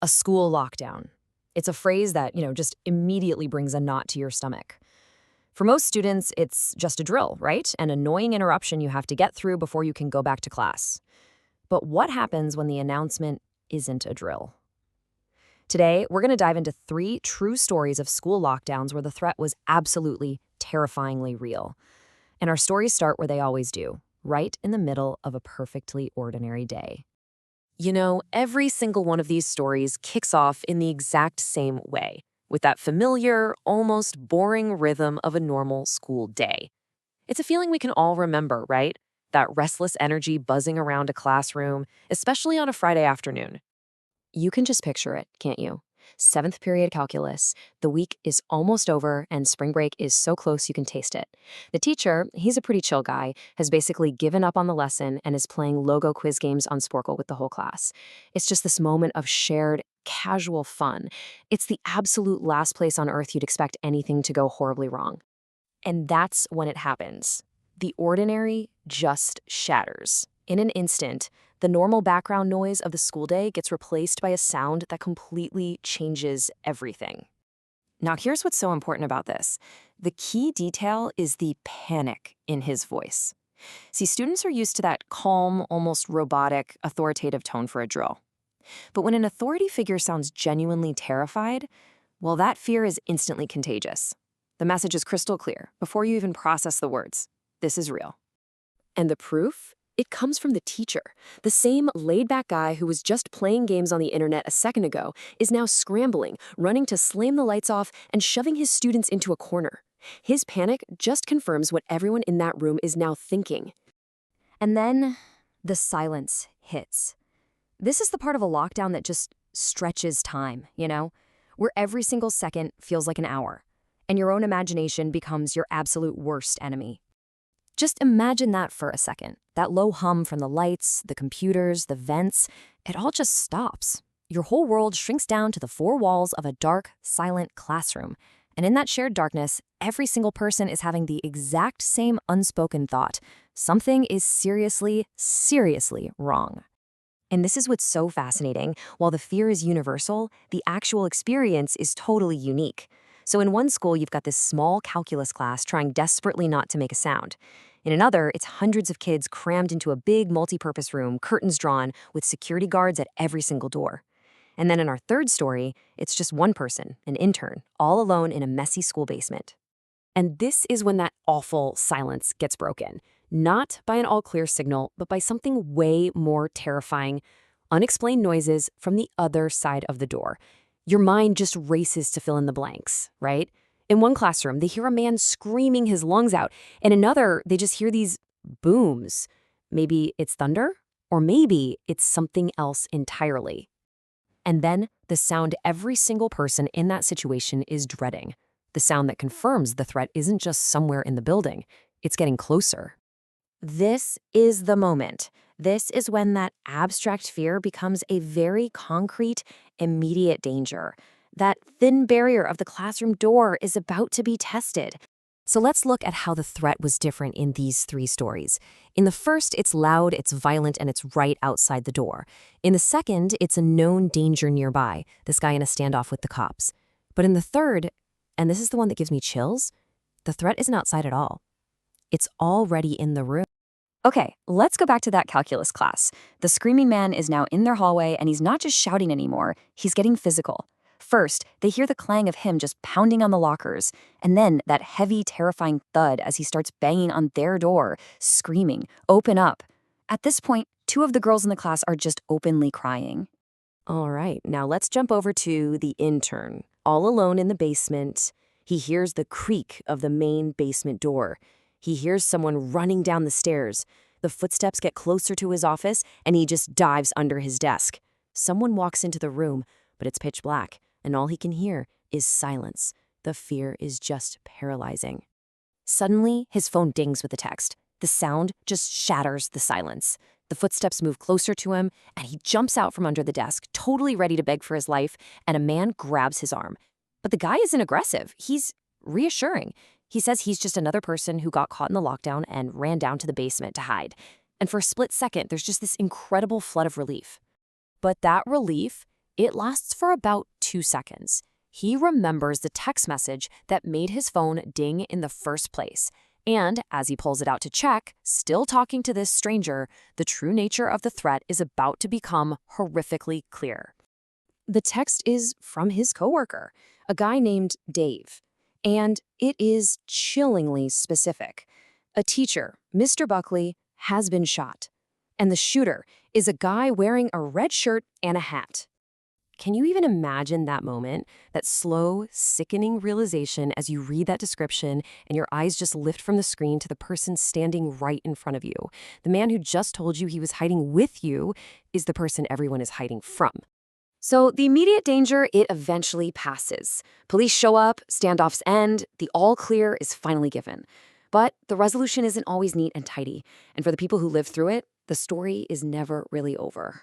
A school lockdown. It's a phrase that, just immediately brings a knot to your stomach. For most students, it's just a drill, right? An annoying interruption you have to get through before you can go back to class. But what happens when the announcement isn't a drill? Today, we're going to dive into 3 true stories of school lockdowns where the threat was absolutely terrifyingly real. And our stories start where they always do, right in the middle of a perfectly ordinary day. Every single one of these stories kicks off in the exact same way, with that familiar, almost boring rhythm of a normal school day. It's a feeling we can all remember, right? That restless energy buzzing around a classroom, especially on a Friday afternoon. You can just picture it, can't you? 7th period calculus. The week is almost over and spring break is so close you can taste it. The teacher, he's a pretty chill guy, has basically given up on the lesson and is playing logo quiz games on Sporkle with the whole class. It's just this moment of shared, casual fun. It's the absolute last place on earth you'd expect anything to go horribly wrong. And that's when it happens. The ordinary just shatters. In an instant, the normal background noise of the school day gets replaced by a sound that completely changes everything. Now, here's what's so important about this. The key detail is the panic in his voice. See, students are used to that calm, almost robotic, authoritative tone for a drill. But when an authority figure sounds genuinely terrified, well, that fear is instantly contagious. The message is crystal clear before you even process the words. This is real. And the proof? It comes from the teacher. The same laid-back guy who was just playing games on the internet a second ago is now scrambling, running to slam the lights off and shoving his students into a corner. His panic just confirms what everyone in that room is now thinking. And then the silence hits. This is the part of a lockdown that just stretches time, where every single second feels like an hour, and your own imagination becomes your absolute worst enemy. Just imagine that for a second. That low hum from the lights, the computers, the vents, it all just stops. Your whole world shrinks down to the 4 walls of a dark, silent classroom. And in that shared darkness, every single person is having the exact same unspoken thought. Something is seriously, seriously wrong. And this is what's so fascinating. While the fear is universal, the actual experience is totally unique. So in one school, you've got this small calculus class trying desperately not to make a sound. In another, it's hundreds of kids crammed into a big multi-purpose room, curtains drawn, with security guards at every single door. And then in our third story, it's just one person, an intern, all alone in a messy school basement. And this is when that awful silence gets broken. Not by an all-clear signal, but by something way more terrifying. Unexplained noises from the other side of the door. Your mind just races to fill in the blanks, right? In one classroom, they hear a man screaming his lungs out. In another, they just hear these booms. Maybe it's thunder, or maybe it's something else entirely. And then the sound every single person in that situation is dreading. The sound that confirms the threat isn't just somewhere in the building. It's getting closer. This is the moment. This is when that abstract fear becomes a very concrete, immediate danger. That thin barrier of the classroom door is about to be tested. So let's look at how the threat was different in these 3 stories. In the first, it's loud, it's violent, and it's right outside the door. In the second, it's a known danger nearby, this guy in a standoff with the cops. But in the third, and this is the one that gives me chills, the threat isn't outside at all. It's already in the room. Okay, let's go back to that calculus class. The screaming man is now in their hallway, and he's not just shouting anymore, he's getting physical. First, they hear the clang of him just pounding on the lockers, and then that heavy, terrifying thud as he starts banging on their door, screaming, "Open up." At this point, 2 of the girls in the class are just openly crying. All right, now let's jump over to the intern. All alone in the basement, he hears the creak of the main basement door. He hears someone running down the stairs. The footsteps get closer to his office, and he just dives under his desk. Someone walks into the room, but it's pitch black, and all he can hear is silence. The fear is just paralyzing. Suddenly, his phone dings with a text. The sound just shatters the silence. The footsteps move closer to him, and he jumps out from under the desk, totally ready to beg for his life, and a man grabs his arm. But the guy isn't aggressive. He's reassuring. He says he's just another person who got caught in the lockdown and ran down to the basement to hide. And for a split second, there's just this incredible flood of relief. But that relief It lasts for about 2 seconds. He remembers the text message that made his phone ding in the first place. And as he pulls it out to check, still talking to this stranger, the true nature of the threat is about to become horrifically clear. The text is from his coworker, a guy named Dave. And it is chillingly specific. A teacher, Mr. Buckley, has been shot. And the shooter is a guy wearing a red shirt and a hat. Can you even imagine that moment, that slow, sickening realization as you read that description and your eyes just lift from the screen to the person standing right in front of you? The man who just told you he was hiding with you is the person everyone is hiding from. So the immediate danger, it eventually passes. Police show up, standoffs end, the all clear is finally given. But the resolution isn't always neat and tidy. And for the people who live through it, the story is never really over.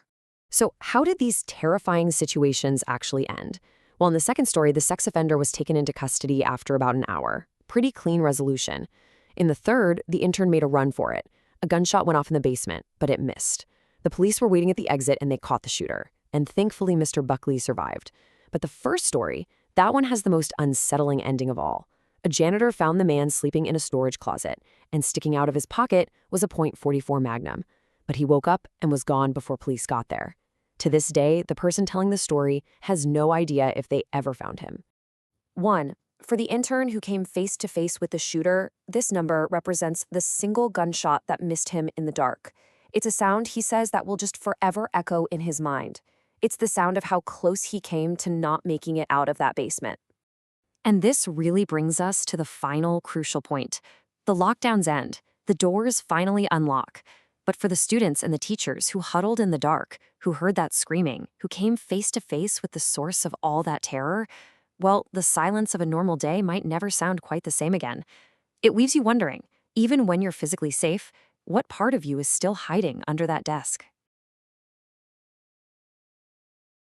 So how did these terrifying situations actually end? Well, in the second story, the sex offender was taken into custody after about an hour. Pretty clean resolution. In the third, the intern made a run for it. A gunshot went off in the basement, but it missed. The police were waiting at the exit and they caught the shooter. And thankfully, Mr. Buckley survived. But the first story, that one has the most unsettling ending of all. A janitor found the man sleeping in a storage closet, and sticking out of his pocket was a .44 Magnum. But he woke up and was gone before police got there. To this day, the person telling the story has no idea if they ever found him. 1. For the intern who came face to face with the shooter, this number represents the single gunshot that missed him in the dark. It's a sound, he says, that will just forever echo in his mind. It's the sound of how close he came to not making it out of that basement. And this really brings us to the final crucial point. The lockdowns end. The doors finally unlock. But for the students and the teachers who huddled in the dark, who heard that screaming, who came face to face with the source of all that terror, well, the silence of a normal day might never sound quite the same again. It leaves you wondering, even when you're physically safe, what part of you is still hiding under that desk?